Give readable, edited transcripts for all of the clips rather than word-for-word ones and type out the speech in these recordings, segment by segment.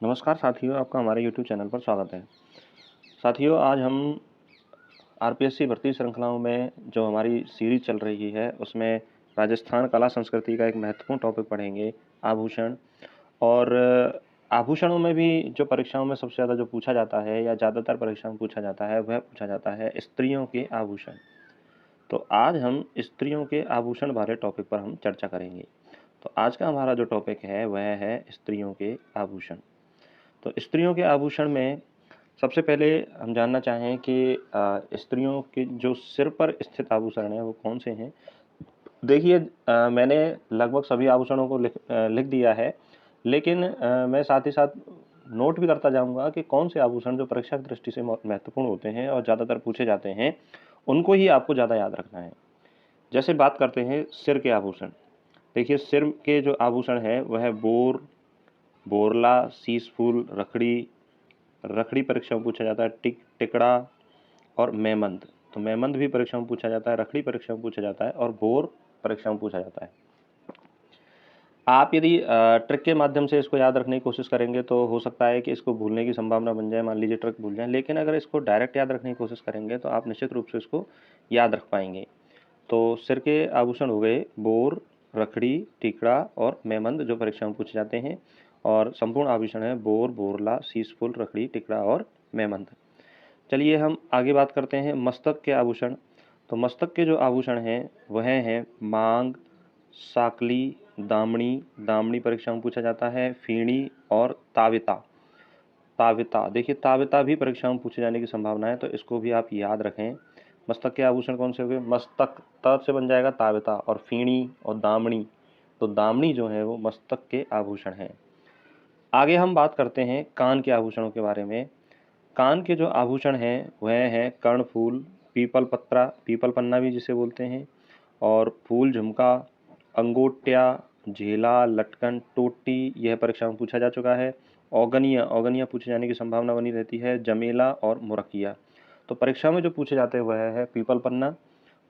नमस्कार साथियों, आपका हमारे YouTube चैनल पर स्वागत है। साथियों, आज हम आरपीएससी भर्ती श्रृंखलाओं में जो हमारी सीरीज़ चल रही है, उसमें राजस्थान कला संस्कृति का एक महत्वपूर्ण टॉपिक पढ़ेंगे, आभूषण। और आभूषणों में भी जो परीक्षाओं में सबसे ज़्यादा जो पूछा जाता है या ज़्यादातर परीक्षाओं में पूछा जाता है, वह पूछा जाता है स्त्रियों के आभूषण। तो आज हम स्त्रियों के आभूषण वाले टॉपिक पर हम चर्चा करेंगे। तो आज का हमारा जो टॉपिक है, वह है स्त्रियों के आभूषण। तो स्त्रियों के आभूषण में सबसे पहले हम जानना चाहें कि स्त्रियों के जो सिर पर स्थित आभूषण हैं वो कौन से हैं। देखिए, मैंने लगभग सभी आभूषणों को लिख दिया है, लेकिन मैं साथ ही साथ नोट भी करता जाऊंगा कि कौन से आभूषण जो परीक्षा की दृष्टि से महत्वपूर्ण होते हैं और ज़्यादातर पूछे जाते हैं, उनको ही आपको ज़्यादा याद रखना है। जैसे बात करते हैं सिर के आभूषण। देखिए, सिर के जो आभूषण है वह बोरला, शीश फूल, रखड़ी परीक्षा में पूछा जाता है, टिकड़ा और मेमंद। तो मेमंद भी परीक्षा में पूछा जाता है, रखड़ी परीक्षा में पूछा जाता है और बोर परीक्षा में पूछा जाता है। आप यदि ट्रिक के माध्यम से इसको याद रखने की कोशिश करेंगे तो हो सकता है कि इसको भूलने की संभावना बन जाए, मान लीजिए ट्रिक भूल जाए। लेकिन अगर इसको डायरेक्ट याद रखने की कोशिश करेंगे तो आप निश्चित रूप से इसको याद रख पाएंगे। तो सिर के आभूषण हो गए बोर, रखड़ी, टिकड़ा और मेमंद, जो परीक्षा में पूछे जाते हैं। और संपूर्ण आभूषण है बोर, बोरला, शीश फूल, रखड़ी, टिकड़ा और मेमंद। चलिए हम आगे बात करते हैं मस्तक के आभूषण। तो मस्तक के जो आभूषण हैं वह हैं मांग, साकली, दामनी परीक्षा में पूछा जाता है, फीणी और ताविता। देखिए, ताविता भी परीक्षा में पूछे जाने की संभावना है, तो इसको भी आप याद रखें। मस्तक के आभूषण कौन से हो गए? मस्तक त से बन जाएगा ताविता, और फीणी और दामनी, तो दामनी जो है वो मस्तक के आभूषण हैं। आगे हम बात करते हैं कान के आभूषणों के बारे में। कान के जो आभूषण हैं वह हैं कर्णफूल, पीपल पन्ना भी जिसे बोलते हैं, और फूल झुमका, अंगोटिया, झेला, लटकन, टोटी, यह परीक्षा में पूछा जा चुका है। औगनिया पूछे जाने की संभावना बनी रहती है, जमेला और मुरकिया। तो परीक्षा में जो पूछे जाते हैं वह है पीपल पन्ना,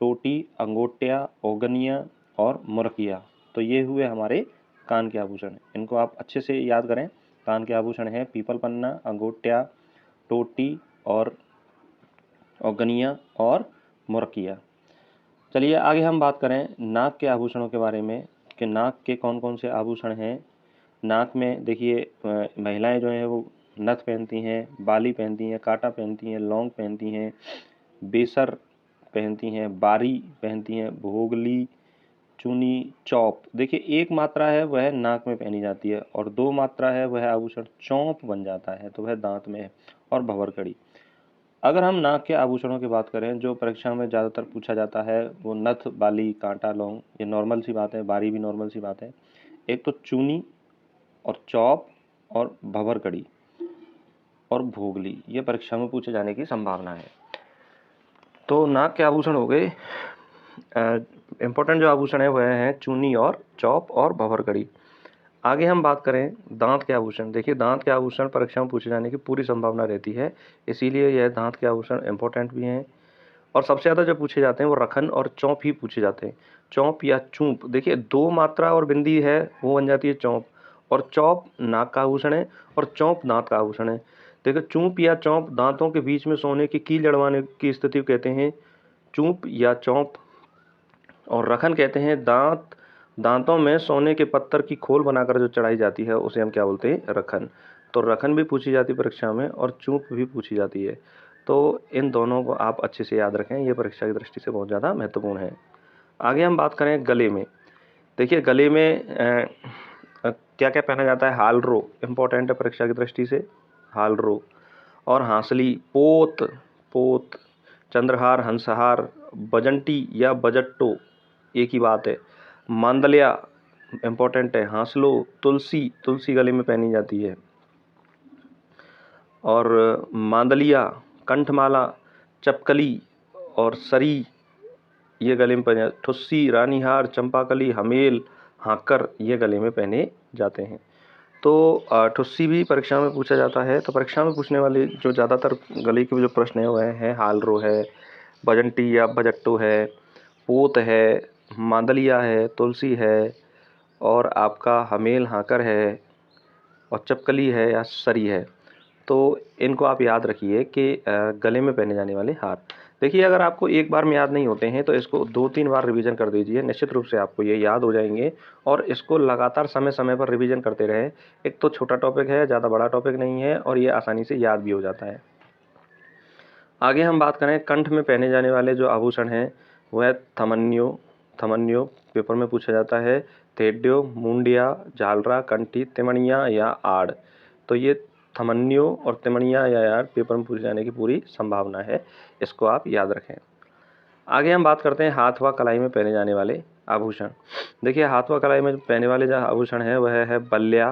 टोटी, अंगोटिया, औगनिया और मुरकिया। तो ये हुए हमारे कान के आभूषण। इनको आप अच्छे से याद करें। कान के आभूषण हैं पीपल पन्ना, अंगोटिया, टोटी और औगनिया और मुरकिया। चलिए आगे हम बात करें नाक के आभूषणों के बारे में कि नाक के कौन कौन से आभूषण हैं। नाक में देखिए, महिलाएं जो हैं वो नथ पहनती हैं, बाली पहनती हैं, कांटा पहनती हैं, लौंग पहनती हैं, बेसर पहनती हैं, बारी पहनती हैं, भोगली, चुनी, चौप। देखिए, एक मात्रा है वह नाक में पहनी जाती है और दो मात्रा है वह आभूषण चौप बन जाता है, तो वह दांत में है, और भंवरकड़ी। अगर हम नाक के आभूषणों की बात करें जो परीक्षा में ज़्यादातर पूछा जाता है, वो नथ, बाली, कांटा, लौंग, ये नॉर्मल सी बात है, बारी भी नॉर्मल सी बात है। एक तो चूनी और चौप और भंवरकड़ी और भोगली, ये परीक्षा में पूछे जाने की संभावना है। तो नाक के आभूषण हो गए। इम्पोर्टेंट जो आभूषण है वह है चूनी और चौप और भंवरकड़ी। आगे हम बात करें दांत के आभूषण। देखिए, दांत के आभूषण परीक्षा में पूछे जाने की पूरी संभावना रहती है, इसीलिए यह दांत के आभूषण इम्पोर्टेंट भी हैं। और सबसे ज़्यादा जो पूछे जाते हैं वो रखन और चौप ही पूछे जाते हैं। चौप या चूप, देखिए दो मात्रा और बिंदी है वो बन जाती है चौप, और चौप नाक का आभूषण है और चौप दांत का आभूषण है। देखिए, चूप या चौप दांतों के बीच में सोने की कील जड़वाने की स्थिति को कहते हैं चूप या चौप। और रखन कहते हैं दांतों में सोने के पत्थर की खोल बनाकर जो चढ़ाई जाती है उसे हम क्या बोलते हैं? रखन। तो रखन भी पूछी जाती है परीक्षा में और चूप भी पूछी जाती है। तो इन दोनों को आप अच्छे से याद रखें, ये परीक्षा की दृष्टि से बहुत ज़्यादा महत्वपूर्ण है। आगे हम बात करें गले में। देखिए, गले में क्या क्या पहना जाता है? हालरो इम्पोर्टेंट है परीक्षा की दृष्टि से, हालरो। और हांसली, पोत, चंद्रहार, हंसहार, बजंटी या बजट्टो, एक ही बात है। मांदलिया इम्पोर्टेंट है, हांसलो, तुलसी गले में पहनी जाती है। और मांदलिया, कंठमाला, चपकली और सरी, ये गले में पहने। ठुस्सी, रानीहार, चंपाकली, हमेल, हाकर, ये गले में पहने जाते हैं। तो ठुस्सी भी परीक्षा में पूछा जाता है। तो परीक्षा में पूछने वाले जो ज़्यादातर गले के जो प्रश्न है वह है हालरो है, बजंटी या बजट्टो है, पोत है, मांदलिया है, तुलसी है, और आपका हमेल हाकर है, और चपकली है या सरी है। तो इनको आप याद रखिए कि गले में पहने जाने वाले हार। देखिए, अगर आपको एक बार में याद नहीं होते हैं तो इसको 2-3 बार रिवीजन कर दीजिए, निश्चित रूप से आपको ये याद हो जाएंगे। और इसको लगातार समय समय पर रिवीजन करते रहें। एक तो छोटा टॉपिक है, ज़्यादा बड़ा टॉपिक नहीं है, और ये आसानी से याद भी हो जाता है। आगे हम बात करें, कंठ में पहने जाने वाले जो आभूषण हैं वह थमन्यो पेपर में पूछा जाता है, तेड्यो, मुंडिया, झालरा, कंठी, तिमणिया या आड़। तो ये थमन्यो और तिमणिया या आड़ पेपर में पूछे जाने की पूरी संभावना है, इसको आप याद रखें। आगे हम बात करते हैं हाथ व कलाई में पहने जाने वाले आभूषण। देखिए, हाथ व कलाई में पहने वाले जो आभूषण है वह है बल्ल्या,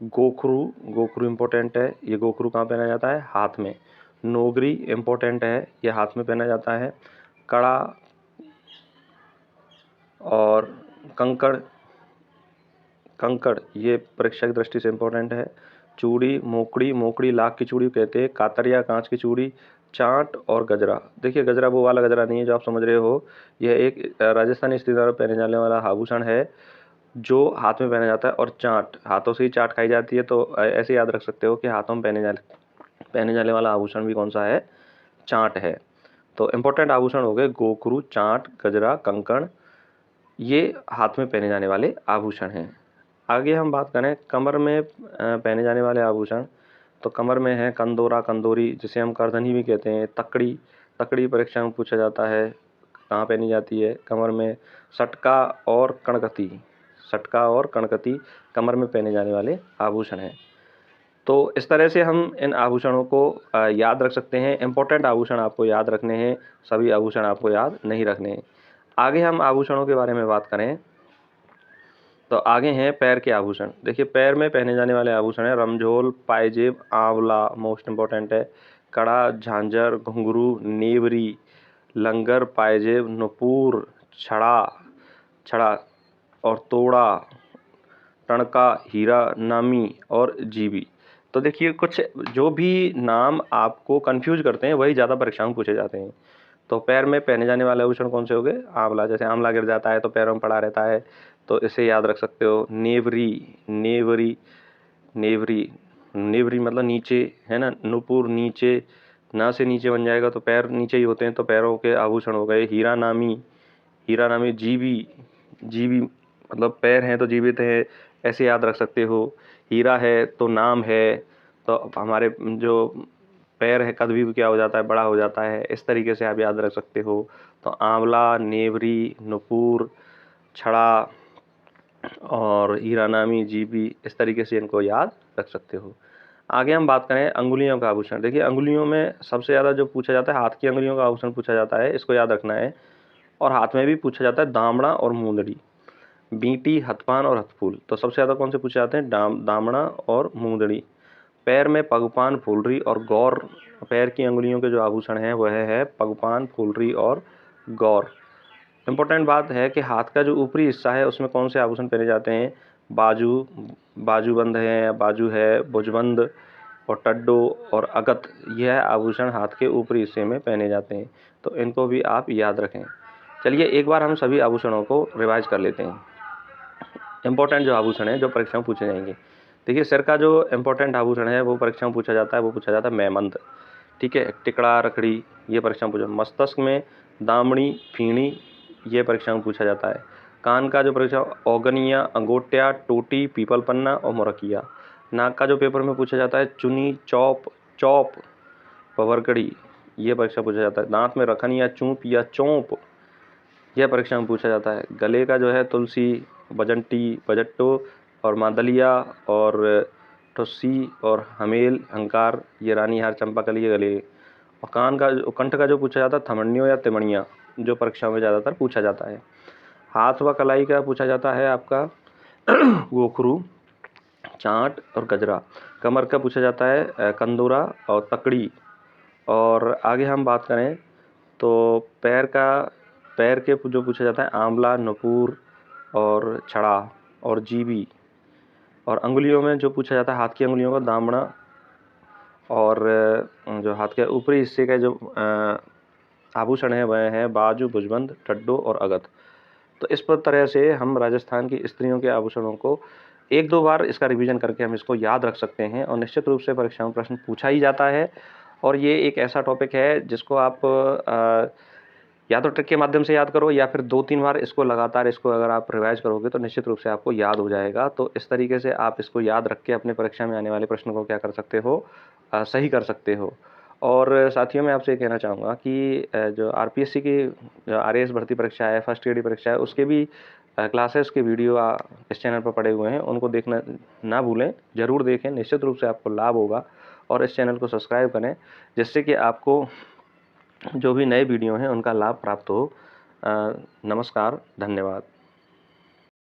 गोखरू इम्पोर्टेंट है, ये गोखरू कहाँ पहना जाता है? हाथ में। नोगरी इम्पोर्टेंट है, ये हाथ में पहना जाता है। कड़ा और कंकड़ ये परीक्षा की दृष्टि से इम्पोर्टेंट है। चूड़ी, मोकड़ी लाख की चूड़ी कहते हैं। कातरिया कांच की चूड़ी। चाट और गजरा। देखिए, गजरा वो वाला गजरा नहीं है जो आप समझ रहे हो, यह एक राजस्थानी स्त्रियों द्वारा पहने जाने वाला आभूषण है जो हाथ में पहना जाता है। और चाट, हाथों से ही चाट खाई जाती है, तो ऐसे याद रख सकते हो कि हाथों में पहने जाने वाला आभूषण भी कौन सा है? चाट है। तो इम्पोर्टेंट आभूषण हो गए गोखरू, चाट, गजरा, कंकण, ये हाथ में पहने जाने वाले आभूषण हैं। आगे हम बात करें कमर में पहने जाने वाले आभूषण, तो कमर में है कंदोरा, कंदोरी, जिसे हम करधनी भी कहते हैं। तकड़ी परीक्षा में पूछा जाता है, कहाँ पहनी जाती है? कमर में। सटका और कणकती कमर में पहने जाने वाले आभूषण हैं। तो इस तरह से हम इन आभूषणों को याद रख सकते हैं। इम्पोर्टेंट आभूषण आपको याद रखने हैं, सभी आभूषण आपको याद नहीं रखने हैं। आगे हम आभूषणों के बारे में बात करें तो आगे हैं पैर के आभूषण। देखिए, पैर में पहने जाने वाले आभूषण है रमझोल, पायजेब, आंवला, मोस्ट इम्पोर्टेंट है। कड़ा, झांझर, घुंघरू, नेवरी, लंगर, पायजेब, नुपुर, छड़ा और तोड़ा, टणका, हीरा नामी और जीबी। तो देखिए, कुछ जो भी नाम आपको कंफ्यूज करते हैं वही ज़्यादा परीक्षाओं में पूछे जाते हैं। तो पैर में पहने जाने वाले आभूषण कौन से हो गए? आंवला, जैसे आंवला गिर जाता है तो पैरों में पड़ा रहता है, तो इसे याद रख सकते हो। नेवरी मतलब नीचे है ना। नुपुर नीचे, ना से नीचे बन जाएगा तो पैर नीचे ही होते हैं, तो पैरों के आभूषण हो गए। हीरा नामी, जीबी मतलब पैर हैं तो जीवित है, ऐसे याद रख सकते हो। हीरा है तो नाम है, तो हमारे जो पैर है कद भी क्या हो जाता है? बड़ा हो जाता है। इस तरीके से आप याद रख सकते हो। तो आंवला, नेवरी, नुपुर, छड़ा और हीरा नामी, जीबी, इस तरीके से इनको याद रख सकते हो। आगे हम बात करें अंगुलियों का आभूषण। देखिए, अंगुलियों में सबसे ज़्यादा जो पूछा जाता है हाथ की अंगुलियों का आभूषण पूछा जाता है, इसको याद रखना है। और हाथ में भी पूछा जाता है दामड़ा और मूंदड़ी, बींटी, हथपान और हथफूल। तो सबसे ज़्यादा कौन से पूछे जाते हैं? दामड़ा और मूंदड़ी। पैर में पगपान, फुलरी और गौर। पैर की अंगुलियों के जो आभूषण हैं वह है पगपान, फुलरी और गौर। इम्पोर्टेंट बात है कि हाथ का जो ऊपरी हिस्सा है उसमें कौन से आभूषण पहने जाते हैं? बाजूबंद है, बाजू है, भुजबंद और टड्डो और अगत, यह आभूषण हाथ के ऊपरी हिस्से में पहने जाते हैं। तो इनको भी आप याद रखें। चलिए, एक बार हम सभी आभूषणों को रिवाइज कर लेते हैं। इम्पोर्टेंट जो आभूषण है जो परीक्षा में पूछे जाएंगे। देखिए, सिर का जो इम्पोर्टेंट आभूषण है वो परीक्षा में पूछा जाता है, वो पूछा जाता है मेमंद। ठीक है। टिकड़ा, रखड़ी, ये परीक्षा में पूछा। मस्तिष्क में दामड़ी, फीणी, ये परीक्षा में पूछा जाता है। कान का जो परीक्षा, औगनिया, अंगोटिया, टोटी, पीपल पन्ना और मोरकिया। नाक का जो पेपर में पूछा जाता है चुनी, चौप, पवरकड़ी, ये परीक्षा पूछा जाता है। दांत में रखन या चूप या चौंप, यह परीक्षा में पूछा जाता है। गले का जो है तुलसी, बजट्टो और मादलिया और ठुस्सी और हमेल, हंकार, ये रानी हार, चंपाकली, गले। और कंठ का जो पूछा जाता है थमन्यो या तिमणिया, जो परीक्षाओं में ज़्यादातर पूछा जाता है। हाथ व कलाई का पूछा जाता है आपका गोखरू, चाट और गजरा। कमर का पूछा जाता है कंदोरा और तकड़ी। और आगे हम बात करें तो पैर के जो पूछा जाता है आंवला, नुपुर और छड़ा और जीबी। और अंगुलियों में जो पूछा जाता है हाथ की अंगुलियों का दामड़ा और जो हाथ के ऊपरी हिस्से का जो आभूषण है वह है बाजू, भुजबंद, टड्डो और अगत। तो इस तरह से हम राजस्थान की स्त्रियों के आभूषणों को एक दो बार इसका रिवीजन करके हम इसको याद रख सकते हैं और निश्चित रूप से परीक्षाओं में प्रश्न पूछा ही जाता है। और ये एक ऐसा टॉपिक है जिसको आप या तो ट्रिक के माध्यम से याद करो या फिर 2-3 बार इसको लगातार इसको अगर आप रिवाइज करोगे तो निश्चित रूप से आपको याद हो जाएगा। तो इस तरीके से आप इसको याद रख के अपने परीक्षा में आने वाले प्रश्न को क्या कर सकते हो, सही कर सकते हो। और साथियों मैं आपसे ये कहना चाहूँगा कि जो आरपीएससी की जो आरएएस भर्ती परीक्षा है, फर्स्ट ईयर परीक्षा है, उसके भी क्लासेस के वीडियो इस चैनल पर पड़े हुए हैं, उनको देखना ना भूलें, ज़रूर देखें, निश्चित रूप से आपको लाभ होगा। और इस चैनल को सब्सक्राइब करें जिससे कि आपको जो भी नए वीडियो हैं उनका लाभ प्राप्त हो। नमस्कार, धन्यवाद।